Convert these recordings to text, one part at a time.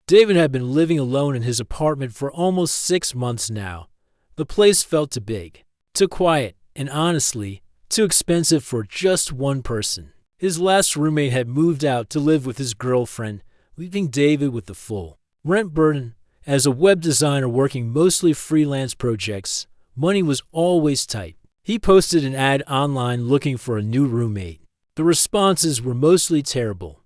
David had been living alone in his apartment for almost 6 months now. The place felt too big, too quiet, and honestly, too expensive for just one person. His last roommate had moved out to live with his girlfriend, leaving David with the full rent burden. As a web designer working mostly freelance projects, money was always tight. He posted an ad online looking for a new roommate. The responses were mostly terrible.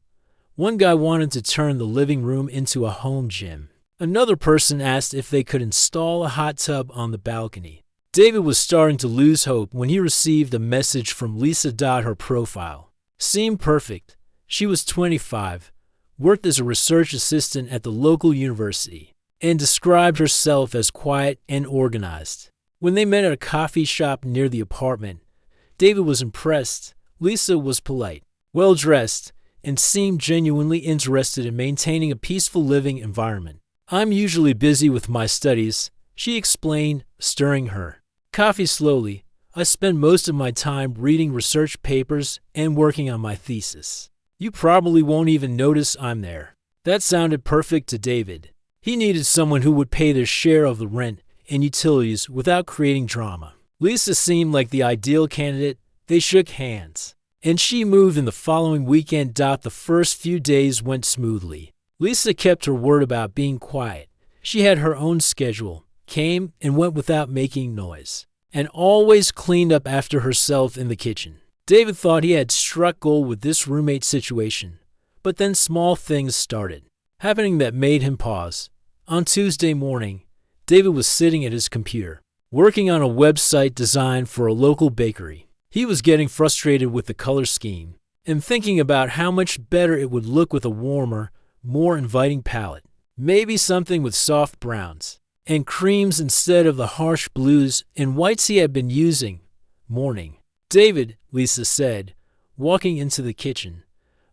One guy wanted to turn the living room into a home gym. Another person asked if they could install a hot tub on the balcony. David was starting to lose hope when he received a message from Lisa. Her profile seemed perfect. She was 25, worked as a research assistant at the local university, and described herself as quiet and organized. When they met at a coffee shop near the apartment, David was impressed. Lisa was polite, well-dressed, and seemed genuinely interested in maintaining a peaceful living environment. "I'm usually busy with my studies," she explained, stirring her coffee slowly. "I spend most of my time reading research papers and working on my thesis. You probably won't even notice I'm there." That sounded perfect to David. He needed someone who would pay their share of the rent and utilities without creating drama. Lisa seemed like the ideal candidate. They shook hands, and she moved in the following weekend. The first few days went smoothly. Lisa kept her word about being quiet. She had her own schedule, came and went without making noise, and always cleaned up after herself in the kitchen. David thought he had struck gold with this roommate situation, but then small things started happening that made him pause. On Tuesday morning, David was sitting at his computer, working on a website design for a local bakery. He was getting frustrated with the color scheme and thinking about how much better it would look with a warmer, more inviting palette. Maybe something with soft browns and creams instead of the harsh blues and whites he had been using. "Morning, David," Lisa said, walking into the kitchen.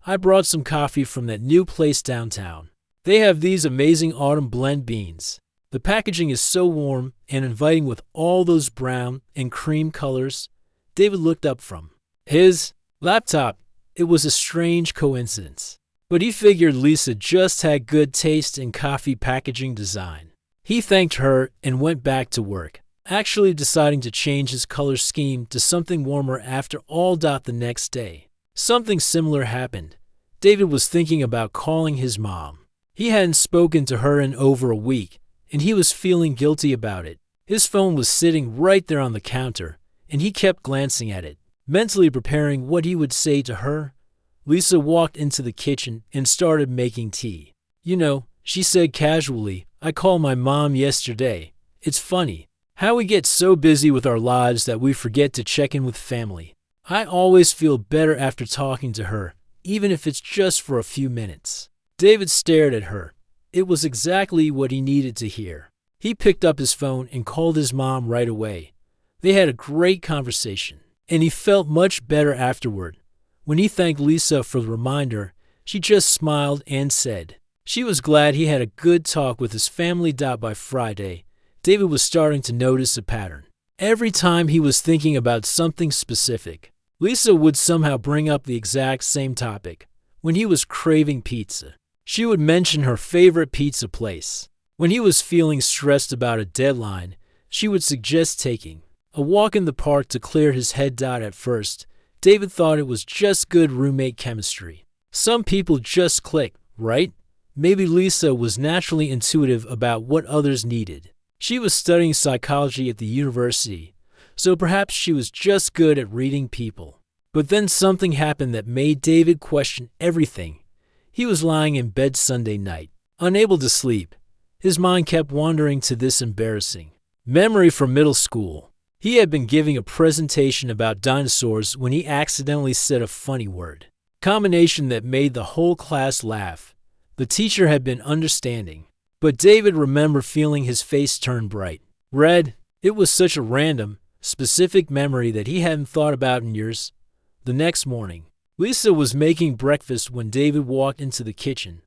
"I brought some coffee from that new place downtown. They have these amazing autumn blend beans. The packaging is so warm and inviting with all those brown and cream colors." David looked up from his laptop. It was a strange coincidence, but he figured Lisa just had good taste in coffee packaging design. He thanked her and went back to work, actually deciding to change his color scheme to something warmer after all. The next day, something similar happened. David was thinking about calling his mom. He hadn't spoken to her in over a week, and he was feeling guilty about it. His phone was sitting right there on the counter, and he kept glancing at it, mentally preparing what he would say to her. Lisa walked into the kitchen and started making tea. "You know," she said casually, "I called my mom yesterday. It's funny how we get so busy with our lives that we forget to check in with family. I always feel better after talking to her, even if it's just for a few minutes." David stared at her. It was exactly what he needed to hear. He picked up his phone and called his mom right away. They had a great conversation, and he felt much better afterward. When he thanked Lisa for the reminder, she just smiled and said she was glad he had a good talk with his family. By Friday, David was starting to notice a pattern. Every time he was thinking about something specific, Lisa would somehow bring up the exact same topic. When he was craving pizza, she would mention her favorite pizza place. When he was feeling stressed about a deadline, she would suggest taking a walk in the park to clear his head. At first, David thought it was just good roommate chemistry. Some people just click, right? Maybe Lisa was naturally intuitive about what others needed. She was studying psychology at the university, so perhaps she was just good at reading people. But then something happened that made David question everything. He was lying in bed Sunday night, unable to sleep. His mind kept wandering to this embarrassing memory from middle school. He had been giving a presentation about dinosaurs when he accidentally said a funny word, combination that made the whole class laugh. The teacher had been understanding, but David remembered feeling his face turn bright red. It was such a random, specific memory that he hadn't thought about in years. The next morning, Lisa was making breakfast when David walked into the kitchen.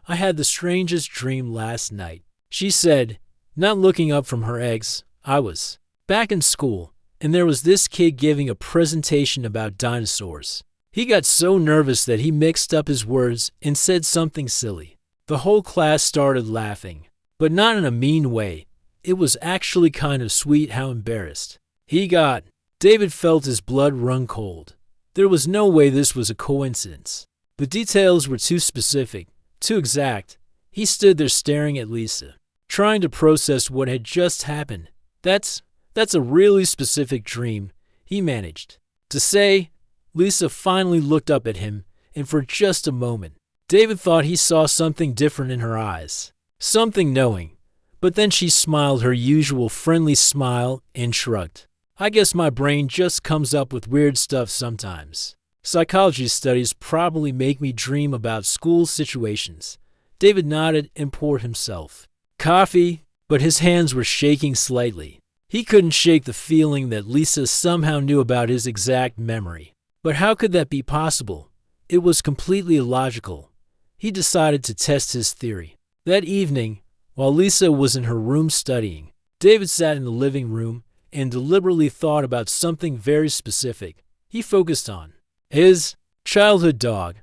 "I had the strangest dream last night," she said, not looking up from her eggs. "I was back in school, and there was this kid giving a presentation about dinosaurs. He got so nervous that he mixed up his words and said something silly. The whole class started laughing, but not in a mean way. It was actually kind of sweet how embarrassed he got. David felt his blood run cold. There was no way this was a coincidence. The details were too specific, too exact. He stood there staring at Lisa, trying to process what had just happened. That's a really specific dream, he managed to say. Lisa finally looked up at him, and for just a moment, David thought he saw something different in her eyes, something knowing. But then she smiled her usual friendly smile and shrugged. I guess my brain just comes up with weird stuff sometimes. Psychology studies probably make me dream about school situations. David nodded and poured himself coffee, but his hands were shaking slightly. He couldn't shake the feeling that Lisa somehow knew about his exact memory. But how could that be possible? It was completely illogical. He decided to test his theory. That evening, while Lisa was in her room studying, David sat in the living room and deliberately thought about something very specific. He focused on his childhood dog,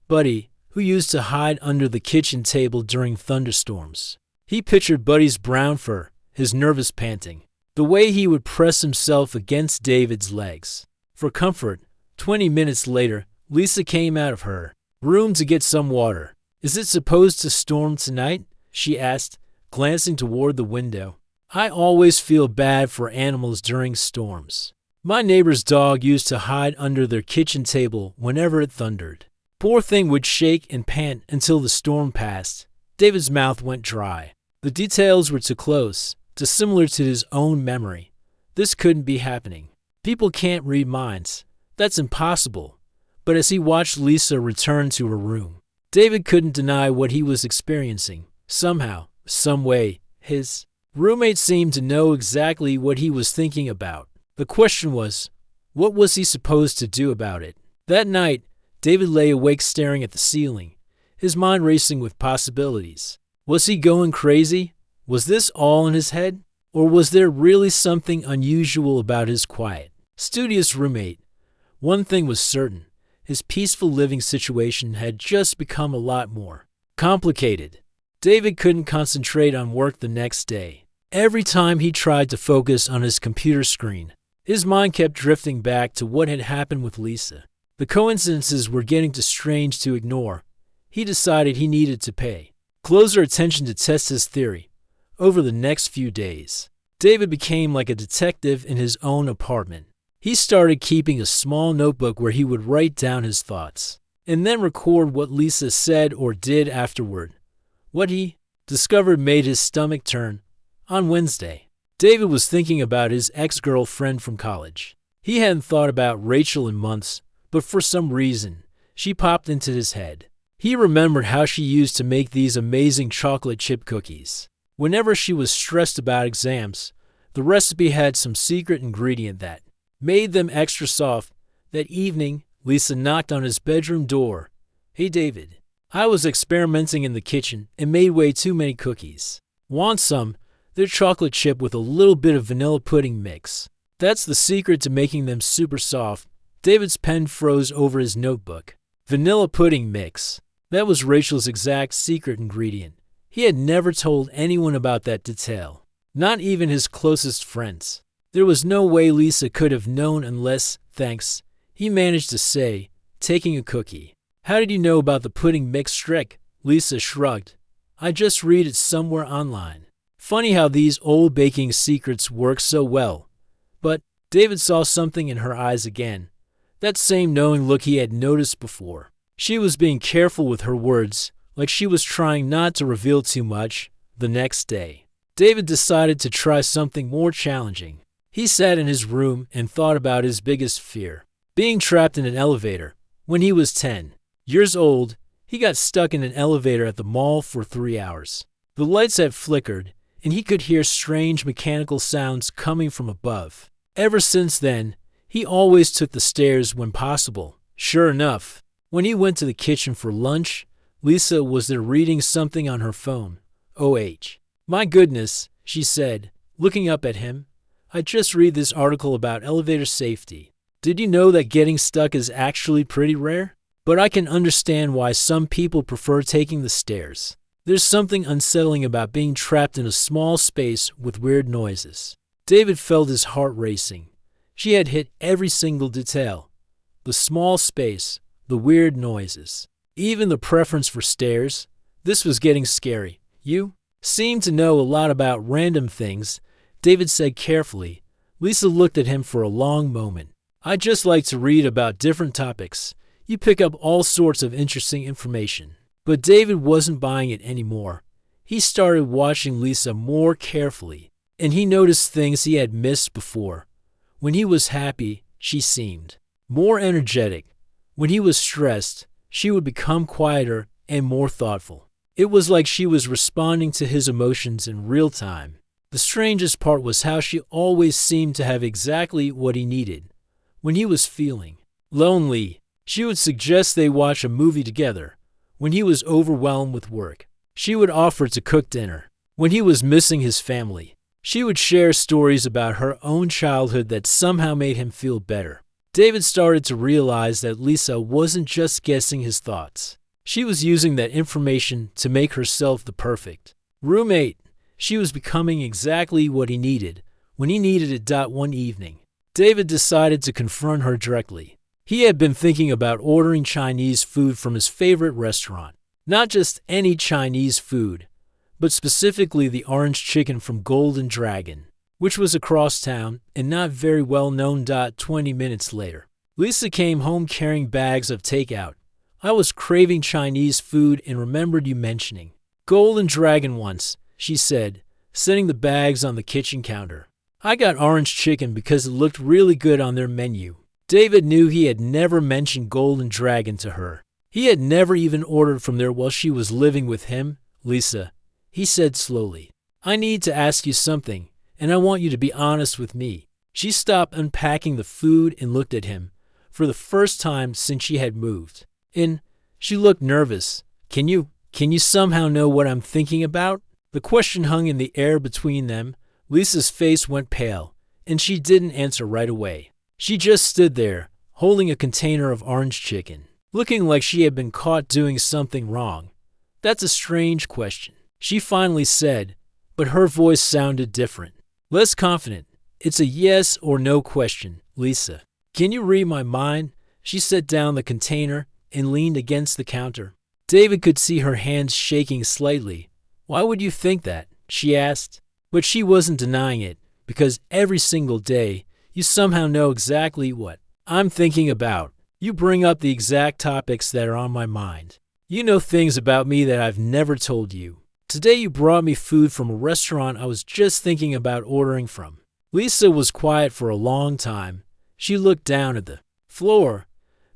Buddy, who used to hide under the kitchen table during thunderstorms. He pictured Buddy's brown fur, his nervous panting, the way he would press himself against David's legs. For comfort, 20 minutes later, Lisa came out of her room to get some water. Is it supposed to storm tonight? She asked, glancing toward the window. I always feel bad for animals during storms. My neighbor's dog used to hide under their kitchen table whenever it thundered. Poor thing would shake and pant until the storm passed. David's mouth went dry. The details were too close, too similar to his own memory. This couldn't be happening. People can't read minds. That's impossible. But as he watched Lisa return to her room, David couldn't deny what he was experiencing. Somehow, some way, his roommate seemed to know exactly what he was thinking about. The question was, what was he supposed to do about it? That night, David lay awake staring at the ceiling, his mind racing with possibilities. Was he going crazy? Was this all in his head? Or was there really something unusual about his quiet, studious roommate? One thing was certain. His peaceful living situation had just become a lot more complicated. David couldn't concentrate on work the next day. Every time he tried to focus on his computer screen, his mind kept drifting back to what had happened with Lisa. The coincidences were getting too strange to ignore. He decided he needed to pay closer attention to test his theory. Over the next few days, David became like a detective in his own apartment. He started keeping a small notebook where he would write down his thoughts, and then record what Lisa said or did afterward. What he discovered made his stomach turn. On Wednesday, David was thinking about his ex-girlfriend from college. He hadn't thought about Rachel in months, but for some reason, she popped into his head. He remembered how she used to make these amazing chocolate chip cookies. Whenever she was stressed about exams, the recipe had some secret ingredient that made them extra soft. That evening, Lisa knocked on his bedroom door. Hey David, I was experimenting in the kitchen and made way too many cookies. Want some? They're chocolate chip with a little bit of vanilla pudding mix. That's the secret to making them super soft. David's pen froze over his notebook. Vanilla pudding mix. That was Rachel's exact secret ingredient. He had never told anyone about that detail, not even his closest friends. There was no way Lisa could have known unless, thanks, he managed to say, taking a cookie. How did you know about the pudding mix trick? Lisa shrugged. I just read it somewhere online. Funny how these old baking secrets work so well. But David saw something in her eyes again. That same knowing look he had noticed before. She was being careful with her words, like she was trying not to reveal too much. The next day, David decided to try something more challenging. He sat in his room and thought about his biggest fear, being trapped in an elevator. When he was 10 years old, he got stuck in an elevator at the mall for 3 hours. The lights had flickered, and he could hear strange mechanical sounds coming from above. Ever since then, he always took the stairs when possible. Sure enough, when he went to the kitchen for lunch, Lisa was there reading something on her phone. OH. My goodness, she said, looking up at him. I just read this article about elevator safety. Did you know that getting stuck is actually pretty rare? But I can understand why some people prefer taking the stairs. There's something unsettling about being trapped in a small space with weird noises. David felt his heart racing. She had hit every single detail. The small space, the weird noises, even the preference for stairs. This was getting scary. You seem to know a lot about random things, David said carefully. Lisa looked at him for a long moment. I just like to read about different topics. You pick up all sorts of interesting information. But David wasn't buying it anymore. He started watching Lisa more carefully, and he noticed things he had missed before. When he was happy, she seemed more energetic. When he was stressed, she would become quieter and more thoughtful. It was like she was responding to his emotions in real time. The strangest part was how she always seemed to have exactly what he needed. When he was feeling lonely, she would suggest they watch a movie together. When he was overwhelmed with work, she would offer to cook dinner. When he was missing his family, she would share stories about her own childhood that somehow made him feel better. David started to realize that Lisa wasn't just guessing his thoughts. She was using that information to make herself the perfect roommate. She was becoming exactly what he needed when he needed it. One evening, David decided to confront her directly. He had been thinking about ordering Chinese food from his favorite restaurant. Not just any Chinese food, but specifically the orange chicken from Golden Dragon, which was across town and not very well known. 20 minutes later, Lisa came home carrying bags of takeout. I was craving Chinese food and remembered you mentioning Golden Dragon once, she said, setting the bags on the kitchen counter. I got orange chicken because it looked really good on their menu. David knew he had never mentioned Golden Dragon to her. He had never even ordered from there while she was living with him. Lisa, he said slowly, I need to ask you something, and I want you to be honest with me. She stopped unpacking the food and looked at him, for the first time since she had moved. She looked nervous. Can you somehow know what I'm thinking about? The question hung in the air between them. Lisa's face went pale, and she didn't answer right away. She just stood there, holding a container of orange chicken, looking like she had been caught doing something wrong. That's a strange question, she finally said, but her voice sounded different, less confident. It's a yes or no question, Lisa. Can you read my mind? She set down the container and leaned against the counter. David could see her hands shaking slightly. Why would you think that? She asked. But she wasn't denying it, because every single day, you somehow know exactly what I'm thinking about. You bring up the exact topics that are on my mind. You know things about me that I've never told you. Today you brought me food from a restaurant I was just thinking about ordering from. Lisa was quiet for a long time. She looked down at the floor,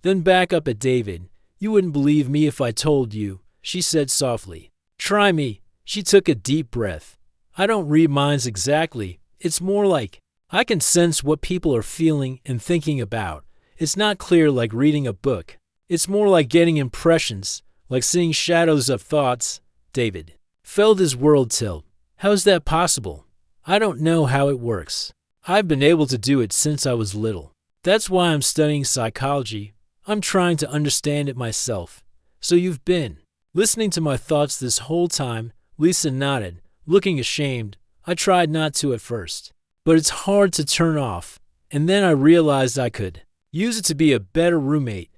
then back up at David. You wouldn't believe me if I told you, she said softly. Try me. She took a deep breath. I don't read minds exactly. It's more like I can sense what people are feeling and thinking about. It's not clear like reading a book. It's more like getting impressions, like seeing shadows of thoughts. David felt his world tilt. How is that possible? I don't know how it works. I've been able to do it since I was little. That's why I'm studying psychology. I'm trying to understand it myself. So you've been listening to my thoughts this whole time? Lisa nodded, looking ashamed. I tried not to at first, but it's hard to turn off. And then I realized I could use it to be a better roommate.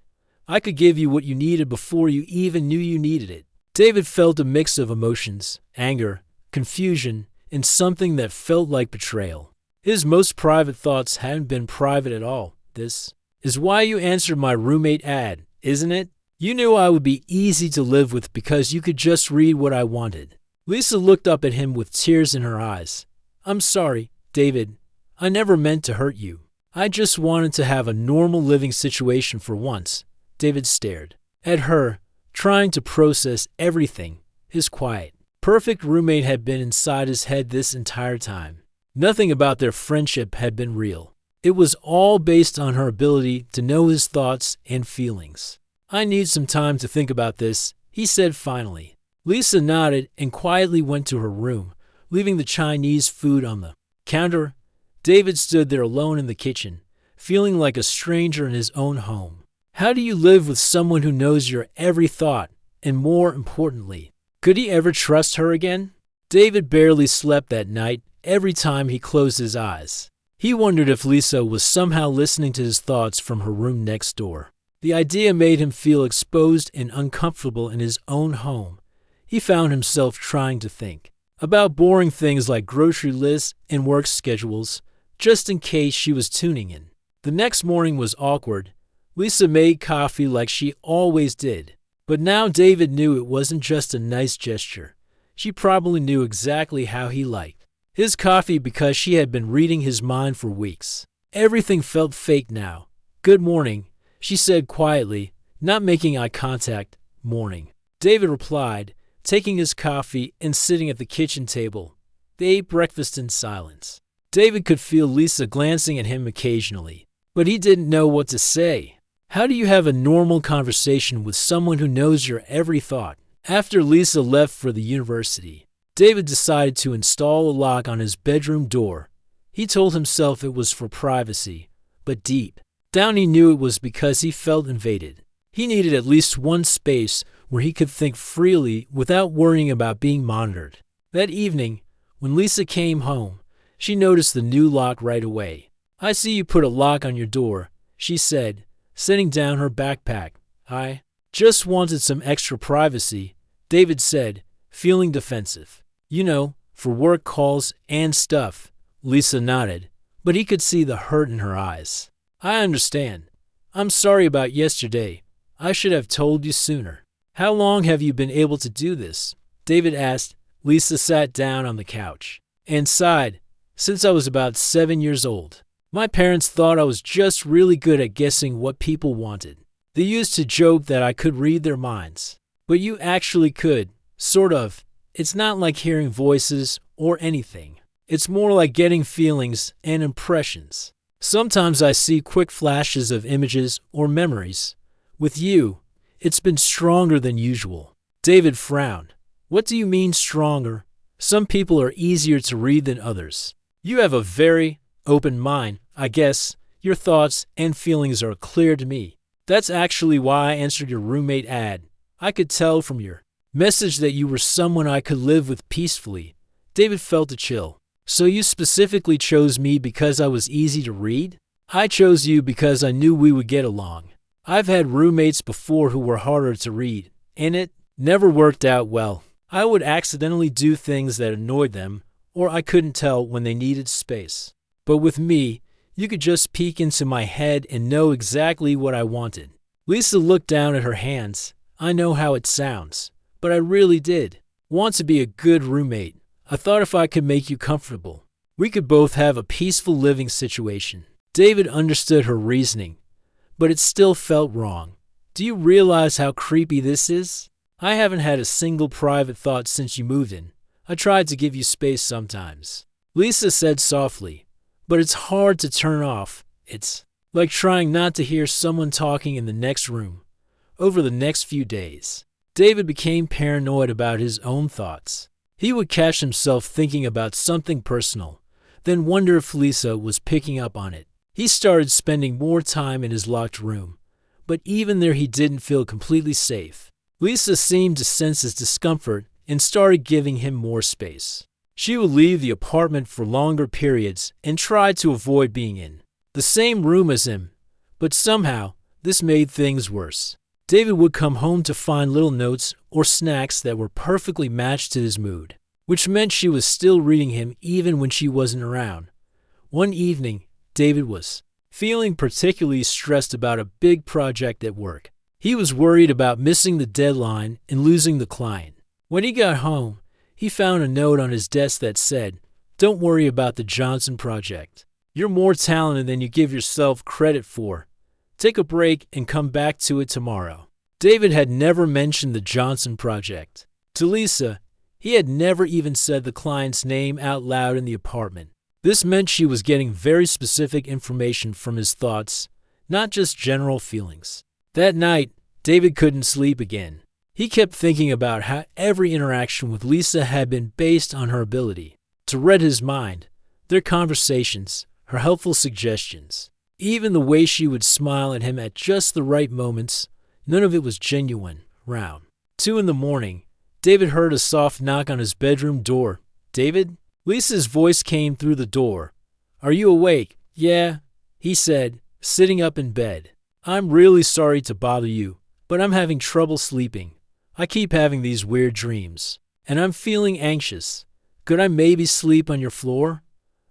I could give you what you needed before you even knew you needed it. David felt a mix of emotions, anger, confusion, and something that felt like betrayal. His most private thoughts hadn't been private at all. This is why you answered my roommate ad, isn't it? You knew I would be easy to live with because you could just read what I wanted. Lisa looked up at him with tears in her eyes. I'm sorry, David. I never meant to hurt you. I just wanted to have a normal living situation for once. David stared at her, trying to process everything. His quiet, perfect roommate had been inside his head this entire time. Nothing about their friendship had been real. It was all based on her ability to know his thoughts and feelings. I need some time to think about this, he said finally. Lisa nodded and quietly went to her room, leaving the Chinese food on the counter. David stood there alone in the kitchen, feeling like a stranger in his own home. How do you live with someone who knows your every thought and, more importantly, Could he ever trust her again? David barely slept that night every time he closed his eyes. He wondered if Lisa was somehow listening to his thoughts from her room next door. The idea made him feel exposed and uncomfortable in his own home. He found himself trying to think about boring things like grocery lists and work schedules, just in case she was tuning in. The next morning was awkward. Lisa made coffee like she always did. But now David knew it wasn't just a nice gesture. She probably knew exactly how he liked his coffee because she had been reading his mind for weeks. Everything felt fake now. "Good morning," she said quietly, not making eye contact. "Morning," David replied, taking his coffee and sitting at the kitchen table. They ate breakfast in silence. David could feel Lisa glancing at him occasionally, but he didn't know what to say. How do you have a normal conversation with someone who knows your every thought? After Lisa left for the university, David decided to install a lock on his bedroom door. He told himself it was for privacy, but deep down he knew it was because he felt invaded. He needed at least one space where he could think freely without worrying about being monitored. That evening, when Lisa came home, she noticed the new lock right away. "I see you put a lock on your door," she said, setting down her backpack. "I just wanted some extra privacy," David said, feeling defensive. "You know, for work calls and stuff." Lisa nodded, but he could see the hurt in her eyes. "I understand. I'm sorry about yesterday. I should have told you sooner." "How long have you been able to do this?" David asked. Lisa sat down on the couch and sighed. "Since I was about 7 years old. My parents thought I was just really good at guessing what people wanted. They used to joke that I could read their minds. But you actually could, sort of. It's not like hearing voices or anything. It's more like getting feelings and impressions. Sometimes I see quick flashes of images or memories. With you, it's been stronger than usual." David frowned. "What do you mean stronger? Some people are easier to read than others. You have a very open mind, I guess. Your thoughts and feelings are clear to me. That's actually why I answered your roommate ad. I could tell from your message that you were someone I could live with peacefully." David felt a chill. "So you specifically chose me because I was easy to read?" "I chose you because I knew we would get along. I've had roommates before who were harder to read, and it never worked out well. I would accidentally do things that annoyed them, or I couldn't tell when they needed space. But with me, you could just peek into my head and know exactly what I wanted." Lisa looked down at her hands. "I know how it sounds, but I really did want to be a good roommate. I thought if I could make you comfortable, we could both have a peaceful living situation." David understood her reasoning, but it still felt wrong. "Do you realize how creepy this is? I haven't had a single private thought since you moved in. I tried to give you space sometimes," Lisa said softly, "but it's hard to turn off. It's like trying not to hear someone talking in the next room." Over the next few days, David became paranoid about his own thoughts. He would catch himself thinking about something personal, then wonder if Lisa was picking up on it. He started spending more time in his locked room, but even there he didn't feel completely safe. Lisa seemed to sense his discomfort and started giving him more space. She would leave the apartment for longer periods and try to avoid being in the same room as him, but somehow this made things worse. David would come home to find little notes or snacks that were perfectly matched to his mood, which meant she was still reading him even when she wasn't around. One evening, David was feeling particularly stressed about a big project at work. He was worried about missing the deadline and losing the client. When he got home, he found a note on his desk that said, "Don't worry about the Johnson project. You're more talented than you give yourself credit for. Take a break and come back to it tomorrow." David had never mentioned the Johnson project. To Lisa, he had never even said the client's name out loud in the apartment. This meant she was getting very specific information from his thoughts, not just general feelings. That night, David couldn't sleep again. He kept thinking about how every interaction with Lisa had been based on her ability to read his mind, their conversations, her helpful suggestions. Even the way she would smile at him at just the right moments, none of it was genuine. Round 2 in the morning, David heard a soft knock on his bedroom door. "David?" Lisa's voice came through the door. "Are you awake?" "Yeah," he said, sitting up in bed. "I'm really sorry to bother you, but I'm having trouble sleeping. I keep having these weird dreams, and I'm feeling anxious. Could I maybe sleep on your floor?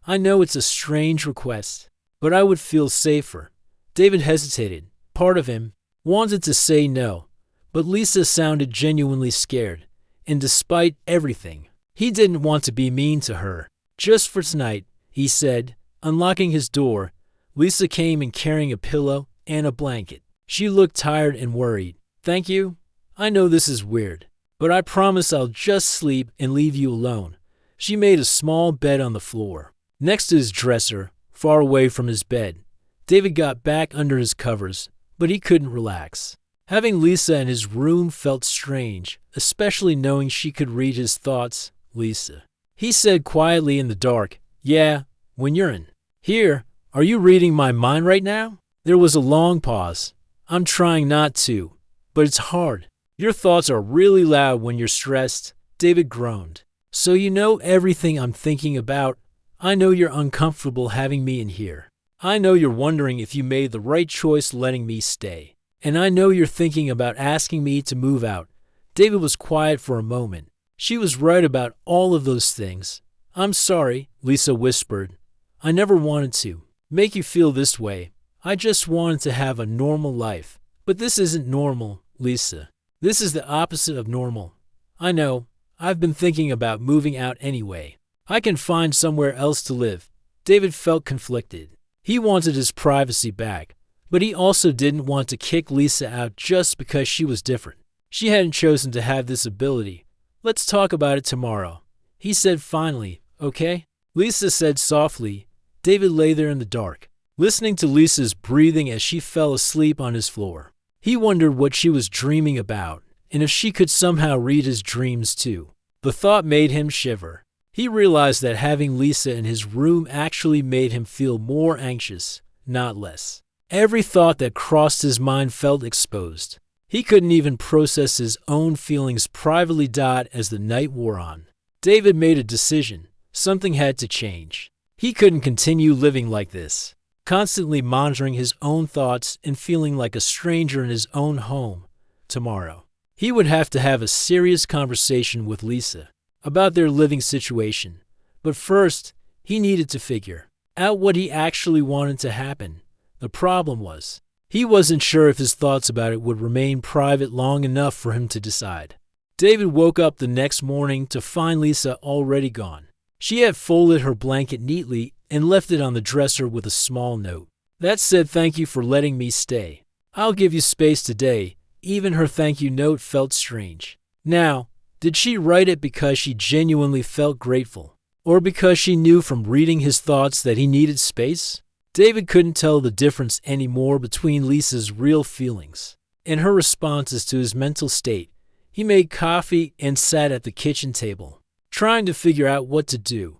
I know it's a strange request, but I would feel safer." David hesitated. Part of him wanted to say no, but Lisa sounded genuinely scared, and despite everything, he didn't want to be mean to her. "Just for tonight," he said, unlocking his door. Lisa came in carrying a pillow and a blanket. She looked tired and worried. "Thank you. I know this is weird, but I promise I'll just sleep and leave you alone." She made a small bed on the floor, next to his dresser, far away from his bed. David got back under his covers, but he couldn't relax. Having Lisa in his room felt strange, especially knowing she could read his thoughts. "Lisa," he said quietly in the dark. "Yeah, when you're in here, are you reading my mind right now?" There was a long pause. "I'm trying not to, but it's hard. Your thoughts are really loud when you're stressed," David groaned. "So you know everything I'm thinking about. I know you're uncomfortable having me in here. I know you're wondering if you made the right choice letting me stay. And I know you're thinking about asking me to move out." David was quiet for a moment. She was right about all of those things. "I'm sorry," Lisa whispered. "I never wanted to make you feel this way. I just wanted to have a normal life. But this isn't normal, Lisa. This is the opposite of normal. I know. I've been thinking about moving out anyway. I can find somewhere else to live." David felt conflicted. He wanted his privacy back, but he also didn't want to kick Lisa out just because she was different. She hadn't chosen to have this ability. "Let's talk about it tomorrow," he said finally. "Okay?" Lisa said softly. David lay there in the dark, listening to Lisa's breathing as she fell asleep on his floor. He wondered what she was dreaming about, and if she could somehow read his dreams too. The thought made him shiver. He realized that having Lisa in his room actually made him feel more anxious, not less. Every thought that crossed his mind felt exposed. He couldn't even process his own feelings privately. As the night wore on, David made a decision. Something had to change. He couldn't continue living like this, constantly monitoring his own thoughts and feeling like a stranger in his own home. Tomorrow, he would have to have a serious conversation with Lisa about their living situation. But first, he needed to figure out what he actually wanted to happen. The problem was, he wasn't sure if his thoughts about it would remain private long enough for him to decide. David woke up the next morning to find Lisa already gone. She had folded her blanket neatly and left it on the dresser with a small note that said, "Thank you for letting me stay. I'll give you space today." Even her thank you note felt strange. Now, did she write it because she genuinely felt grateful, or because she knew from reading his thoughts that he needed space? David couldn't tell the difference anymore between Lisa's real feelings and her responses to his mental state. He made coffee and sat at the kitchen table, trying to figure out what to do.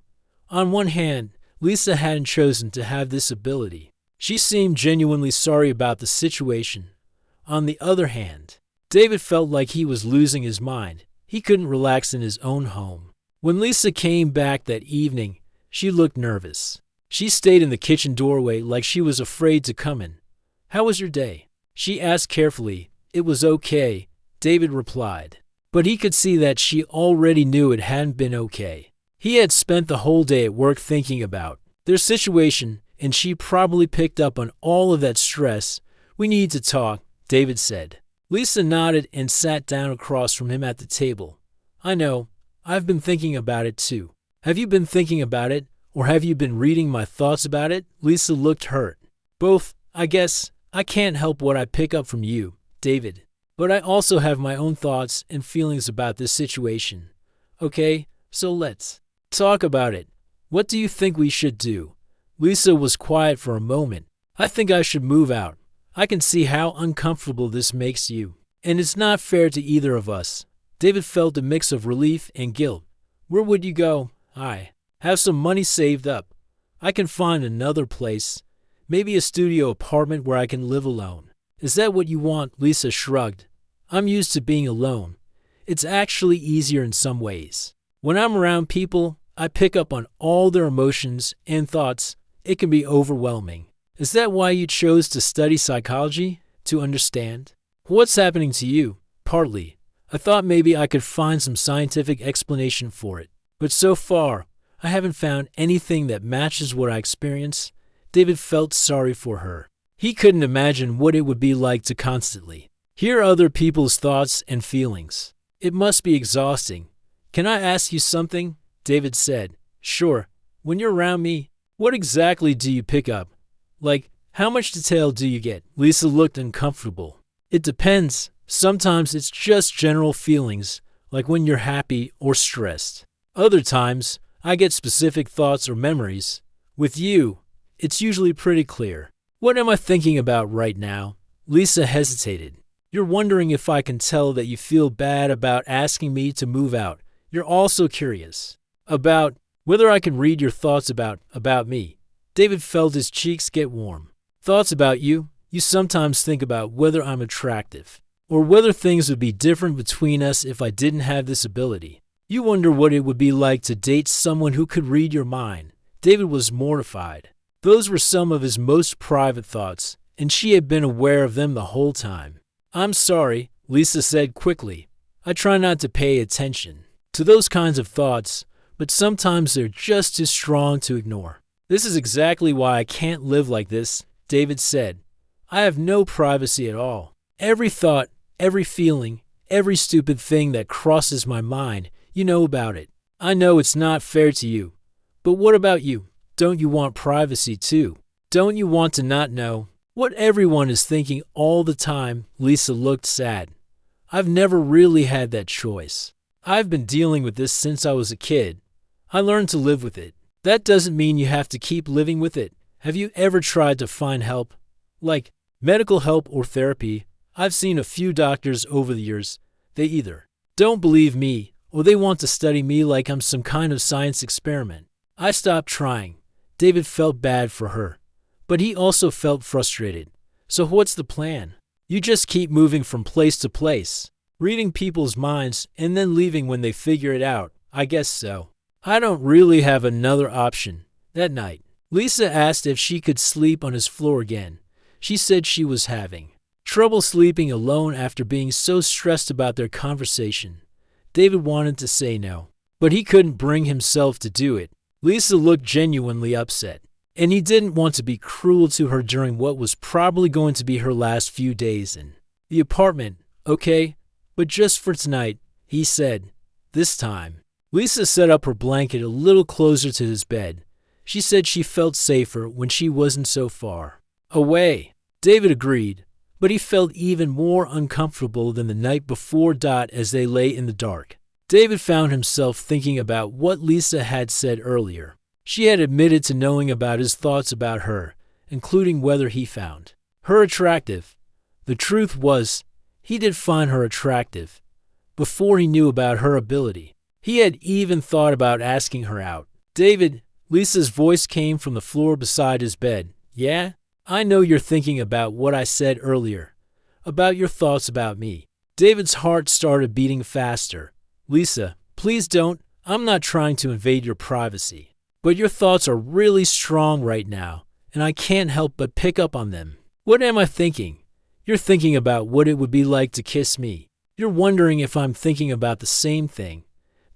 On one hand, Lisa hadn't chosen to have this ability. She seemed genuinely sorry about the situation. On the other hand, David felt like he was losing his mind. He couldn't relax in his own home. When Lisa came back that evening, she looked nervous. She stayed in the kitchen doorway like she was afraid to come in. "How was your day?" she asked carefully. "It was okay," David replied. But he could see that she already knew it hadn't been okay. He had spent the whole day at work thinking about their situation, and she probably picked up on all of that stress. "We need to talk," David said. Lisa nodded and sat down across from him at the table. "I know. I've been thinking about it too." "Have you been thinking about it, or have you been reading my thoughts about it?" Lisa looked hurt. "Both, I guess. I can't help what I pick up from you, David. But I also have my own thoughts and feelings about this situation. Okay, so let's talk about it. What do you think we should do?" Lisa was quiet for a moment. "I think I should move out. I can see how uncomfortable this makes you, and it's not fair to either of us." David felt a mix of relief and guilt. "Where would you go?" "I have some money saved up. I can find another place, maybe a studio apartment where I can live alone." "Is that what you want?" Lisa shrugged. "I'm used to being alone. It's actually easier in some ways. When I'm around people, I pick up on all their emotions and thoughts. It can be overwhelming. Is that why you chose to study psychology? To understand what's happening to you? Partly. I thought maybe I could find some scientific explanation for it. But so far, I haven't found anything that matches what I experience. David felt sorry for her. He couldn't imagine what it would be like to constantly hear other people's thoughts and feelings. It must be exhausting. Can I ask you something? David said. Sure. When you're around me, what exactly do you pick up? Like, how much detail do you get? Lisa looked uncomfortable. It depends. Sometimes it's just general feelings, like when you're happy or stressed. Other times, I get specific thoughts or memories. With you, it's usually pretty clear. What am I thinking about right now? Lisa hesitated. You're wondering if I can tell that you feel bad about asking me to move out. You're also curious about whether I can read your thoughts about me. David felt his cheeks get warm. Thoughts about you? You sometimes think about whether I'm attractive, or whether things would be different between us if I didn't have this ability. You wonder what it would be like to date someone who could read your mind. David was mortified. Those were some of his most private thoughts, and she had been aware of them the whole time. I'm sorry, Lisa said quickly. I try not to pay attention to those kinds of thoughts, but sometimes they're just too strong to ignore. This is exactly why I can't live like this, David said. I have no privacy at all. Every thought, every feeling, every stupid thing that crosses my mind, you know about it. I know it's not fair to you. But what about you? Don't you want privacy too? Don't you want to not know what everyone is thinking all the time? Lisa looked sad. I've never really had that choice. I've been dealing with this since I was a kid. I learned to live with it. That doesn't mean you have to keep living with it. Have you ever tried to find help? Like medical help or therapy? I've seen a few doctors over the years. They either don't believe me or they want to study me like I'm some kind of science experiment. I stopped trying. David felt bad for her, but he also felt frustrated. So what's the plan? You just keep moving from place to place, reading people's minds and then leaving when they figure it out. I guess so. I don't really have another option. That night, Lisa asked if she could sleep on his floor again. She said she was having trouble sleeping alone after being so stressed about their conversation. David wanted to say no, but he couldn't bring himself to do it. Lisa looked genuinely upset, and he didn't want to be cruel to her during what was probably going to be her last few days in the apartment. Okay, but just for tonight, he said. This time, Lisa set up her blanket a little closer to his bed. She said she felt safer when she wasn't so far away. David agreed, but he felt even more uncomfortable than the night before. As they lay in the dark, David found himself thinking about what Lisa had said earlier. She had admitted to knowing about his thoughts about her, including whether he found her attractive. The truth was, he did find her attractive before he knew about her ability. He had even thought about asking her out. David, Lisa's voice came from the floor beside his bed. Yeah? I know you're thinking about what I said earlier, about your thoughts about me. David's heart started beating faster. Lisa, please don't. I'm not trying to invade your privacy. But your thoughts are really strong right now, and I can't help but pick up on them. What am I thinking? You're thinking about what it would be like to kiss me. You're wondering if I'm thinking about the same thing.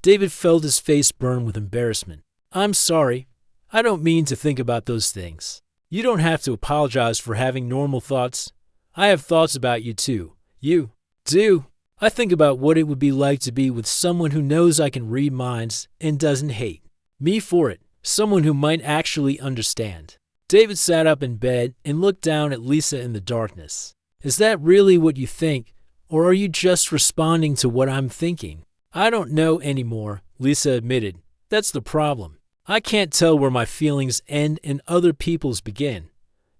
David felt his face burn with embarrassment. I'm sorry. I don't mean to think about those things. You don't have to apologize for having normal thoughts. I have thoughts about you too. You do. I think about what it would be like to be with someone who knows I can read minds and doesn't hate me for it. Someone who might actually understand. David sat up in bed and looked down at Lisa in the darkness. Is that really what you think, or are you just responding to what I'm thinking? I don't know anymore, Lisa admitted. That's the problem. I can't tell where my feelings end and other people's begin.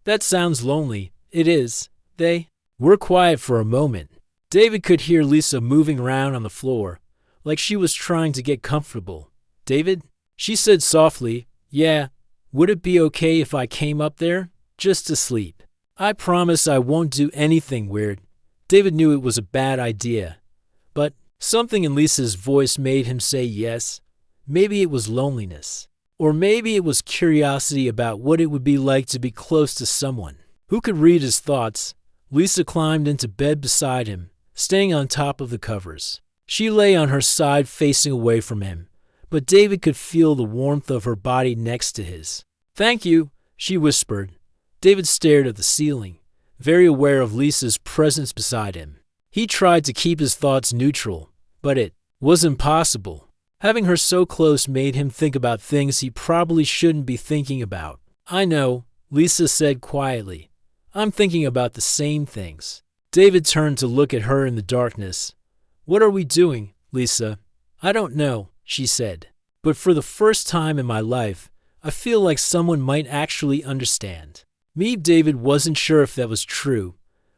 That sounds lonely. It is. They were quiet for a moment. David could hear Lisa moving around on the floor, like she was trying to get comfortable. David? She said softly, yeah, would it be okay if I came up there? Just to sleep. I promise I won't do anything weird. David knew it was a bad idea, but Something in Lisa's voice made him say yes. Maybe it was loneliness. Or maybe it was curiosity about what it would be like to be close to someone who could read his thoughts. Lisa climbed into bed beside him, staying on top of the covers. She lay on her side facing away from him, but David could feel the warmth of her body next to his. "Thank you," she whispered. David stared at the ceiling, very aware of Lisa's presence beside him. He tried to keep his thoughts neutral, but it was impossible. Having her so close made him think about things he probably shouldn't be thinking about. "I know," Lisa said quietly. "I'm thinking about the same things." David turned to look at her in the darkness. "What are we doing, Lisa?" "I don't know," she said. "But for the first time in my life, I feel like someone might actually understand me." David wasn't sure if that was true,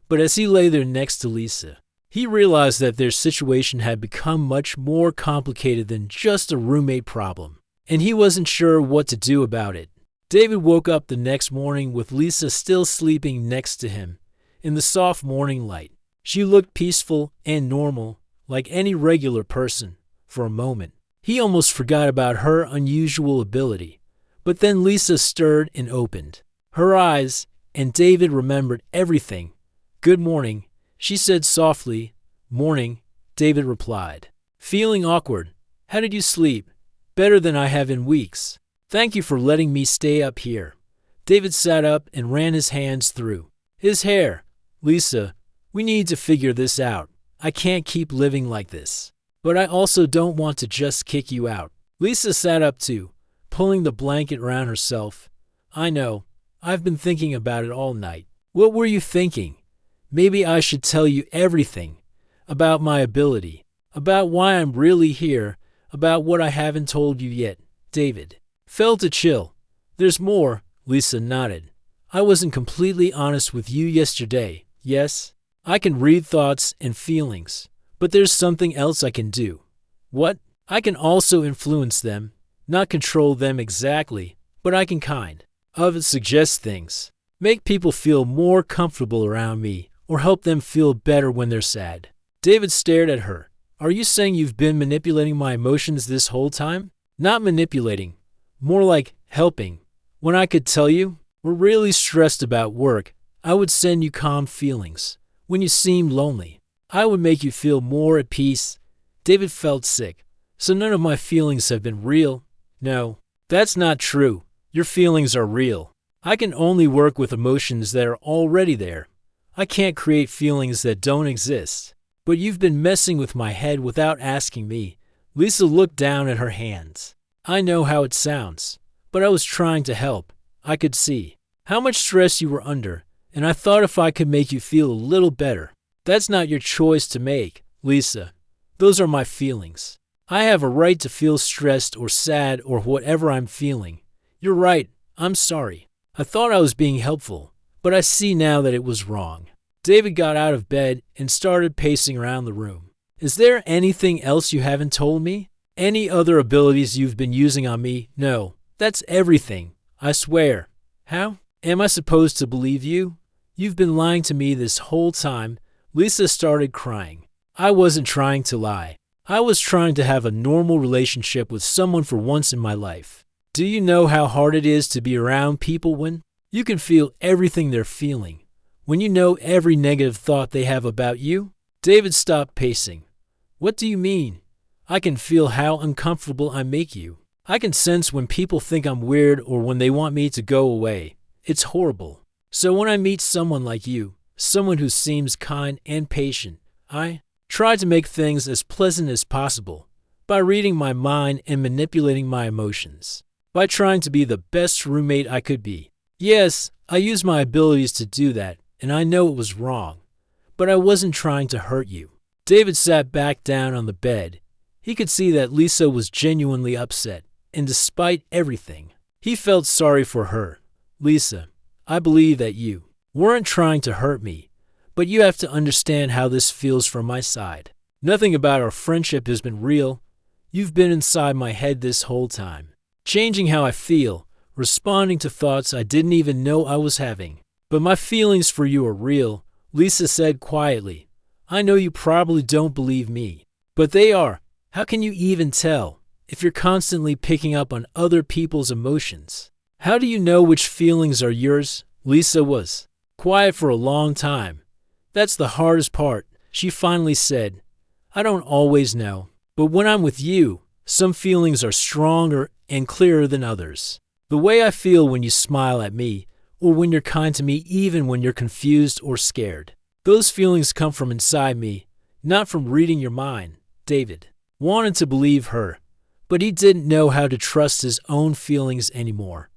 but as he lay there next to Lisa, he realized that their situation had become much more complicated than just a roommate problem, and he wasn't sure what to do about it. David woke up the next morning with Lisa still sleeping next to him in the soft morning light. She looked peaceful and normal, like any regular person. For a moment, he almost forgot about her unusual ability. But then Lisa stirred and opened her eyes, and David remembered everything. "Good morning," she said softly. "Morning," David replied, feeling awkward. "How did you sleep?" "Better than I have in weeks. Thank you for letting me stay up here." David sat up and ran his hands through his hair. "Lisa, we need to figure this out. I can't keep living like this. But I also don't want to just kick you out." Lisa sat up too, pulling the blanket around herself. "I know. I've been thinking about it all night." "What were you thinking?" "Maybe I should tell you everything. About my ability. About why I'm really here. About what I haven't told you yet." David felt a chill. "There's more," Lisa nodded. "I wasn't completely honest with you yesterday. Yes, I can read thoughts and feelings. But there's something else I can do." "What?" "I can also influence them. Not control them exactly, but I can kind of suggest things. Make people feel more comfortable around me, or help them feel better when they're sad." David stared at her. "Are you saying you've been manipulating my emotions this whole time?" "Not manipulating. More like helping. When I could tell you we're really stressed about work, I would send you calm feelings. When you seemed lonely, I would make you feel more at peace." David felt sick. "So none of my feelings have been real?" "No, that's not true. Your feelings are real. I can only work with emotions that are already there. I can't create feelings that don't exist." "But you've been messing with my head without asking me." Lisa looked down at her hands. "I know how it sounds, but I was trying to help. I could see how much stress you were under, and I thought if I could make you feel a little better." "That's not your choice to make, Lisa. Those are my feelings. I have a right to feel stressed or sad or whatever I'm feeling." "You're right. I'm sorry. I thought I was being helpful, but I see now that it was wrong." David got out of bed and started pacing around the room. "Is there anything else you haven't told me? Any other abilities you've been using on me?" "No, that's everything. I swear." "How am I supposed to believe you? You've been lying to me this whole time." Lisa started crying. "I wasn't trying to lie. I was trying to have a normal relationship with someone for once in my life. Do you know how hard it is to be around people when you can feel everything they're feeling? When you know every negative thought they have about you?" David stopped pacing. "What do you mean?" "I can feel how uncomfortable I make you. I can sense when people think I'm weird or when they want me to go away. It's horrible. So when I meet someone like you, someone who seems kind and patient, I try to make things as pleasant as possible by reading my mind and manipulating my emotions, by trying to be the best roommate I could be. Yes, I use my abilities to do that, and I know it was wrong, but I wasn't trying to hurt you." David sat back down on the bed. He could see that Lisa was genuinely upset, and despite everything, he felt sorry for her. "Lisa, I believe that you weren't trying to hurt me, but you have to understand how this feels from my side. Nothing about our friendship has been real. You've been inside my head this whole time, changing how I feel, responding to thoughts I didn't even know I was having. But my feelings for you are real," Lisa said quietly. "I know you probably don't believe me, But they are. How can you even tell if you're constantly picking up on other people's emotions? How do you know which feelings are yours? Lisa was quiet for a long time. That's the hardest part. She finally said, I don't always know, but when I'm with you, some feelings are stronger and clearer than others. The way I feel when you smile at me, or when you're kind to me even when you're confused or scared. Those feelings come from inside me, not from reading your mind. David wanted to believe her, but he didn't know how to trust his own feelings anymore.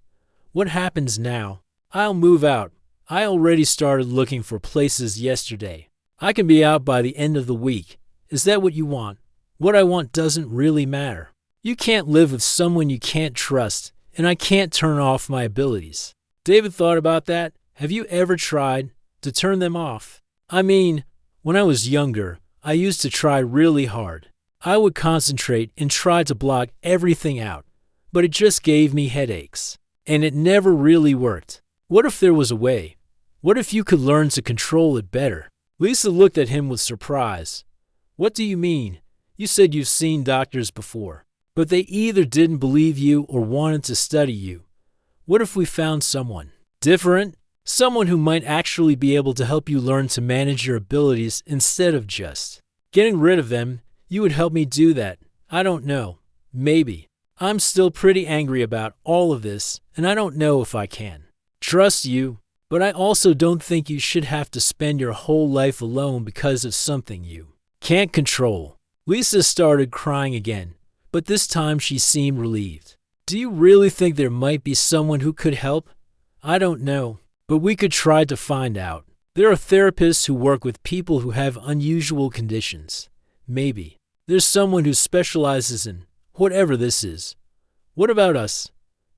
What happens now? I'll move out. I already started looking for places yesterday. I can be out by the end of the week. Is that what you want? What I want doesn't really matter. You can't live with someone you can't trust, and I can't turn off my abilities. David thought about that. Have you ever tried to turn them off? I mean, when I was younger, I used to try really hard. I would concentrate and try to block everything out, but it just gave me headaches, and it never really worked. What if there was a way? What if you could learn to control it better? Lisa looked at him with surprise. What do you mean? You said you've seen doctors before, but they either didn't believe you or wanted to study you. What if we found someone different? Someone who might actually be able to help you learn to manage your abilities instead of just getting rid of them. You would help me do that. I don't know. Maybe. I'm still pretty angry about all of this, and I don't know if I can trust you, but I also don't think you should have to spend your whole life alone because of something you can't control. Lisa started crying again, but this time she seemed relieved. Do you really think there might be someone who could help? I don't know, but we could try to find out. There are therapists who work with people who have unusual conditions. Maybe there's someone who specializes in whatever this is. What about us?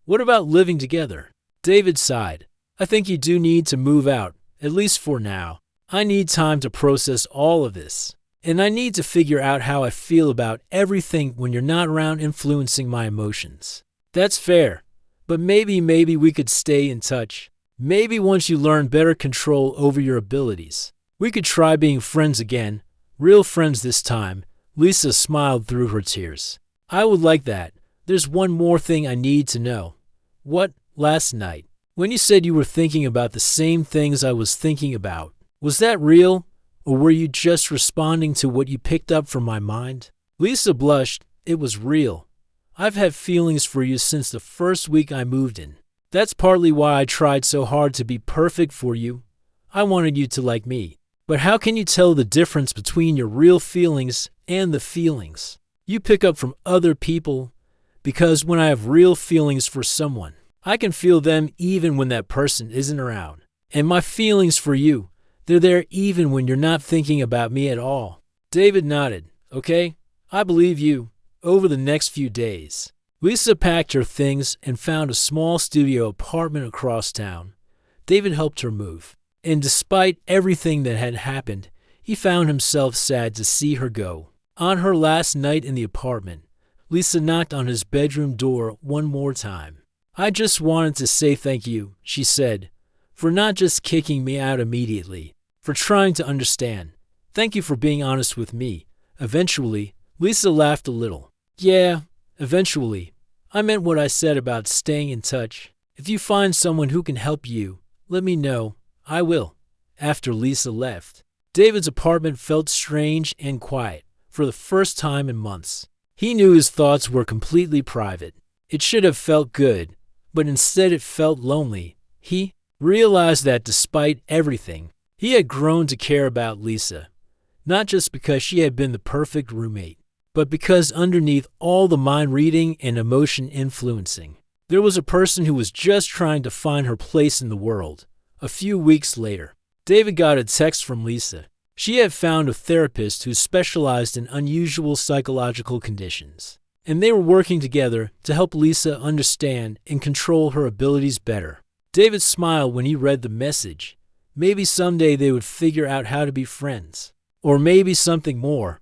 What about living together? David sighed. I think you do need to move out, at least for now. I need time to process all of this. And I need to figure out how I feel about everything when you're not around influencing my emotions. That's fair. But maybe we could stay in touch. Maybe once you learn better control over your abilities, we could try being friends again. Real friends this time. Lisa smiled through her tears. I would like that. There's one more thing I need to know. What? Last night, when you said you were thinking about the same things I was thinking about, was that real? Or were you just responding to what you picked up from my mind? Lisa blushed. It was real. I've had feelings for you since the first week I moved in. That's partly why I tried so hard to be perfect for you. I wanted you to like me. But how can you tell the difference between your real feelings and the feelings you pick up from other people? Because when I have real feelings for someone, I can feel them even when that person isn't around. And my feelings for you, they're there even when you're not thinking about me at all. David nodded. Okay, I believe you. Over the next few days, Lisa packed her things and found a small studio apartment across town. David helped her move. And despite everything that had happened, he found himself sad to see her go. On her last night in the apartment, Lisa knocked on his bedroom door one more time. I just wanted to say thank you, she said, for not just kicking me out immediately, for trying to understand. Thank you for being honest with me. Eventually, Lisa laughed a little. Yeah, eventually. I meant what I said about staying in touch. If you find someone who can help you, let me know. I will. After Lisa left, David's apartment felt strange and quiet for the first time in months. He knew his thoughts were completely private. It should have felt good, but instead it felt lonely. He realized that despite everything, he had grown to care about Lisa, not just because she had been the perfect roommate, but because underneath all the mind reading and emotion influencing, there was a person who was just trying to find her place in the world. A few weeks later, David got a text from Lisa. She had found a therapist who specialized in unusual psychological conditions, and they were working together to help Lisa understand and control her abilities better. David smiled when he read the message. Maybe someday they would figure out how to be friends, or maybe something more.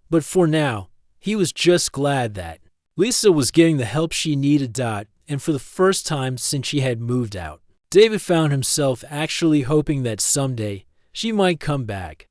But for now, he was just glad that Lisa was getting the help she needed. And for the first time since she had moved out, David found himself actually hoping that someday she might come back.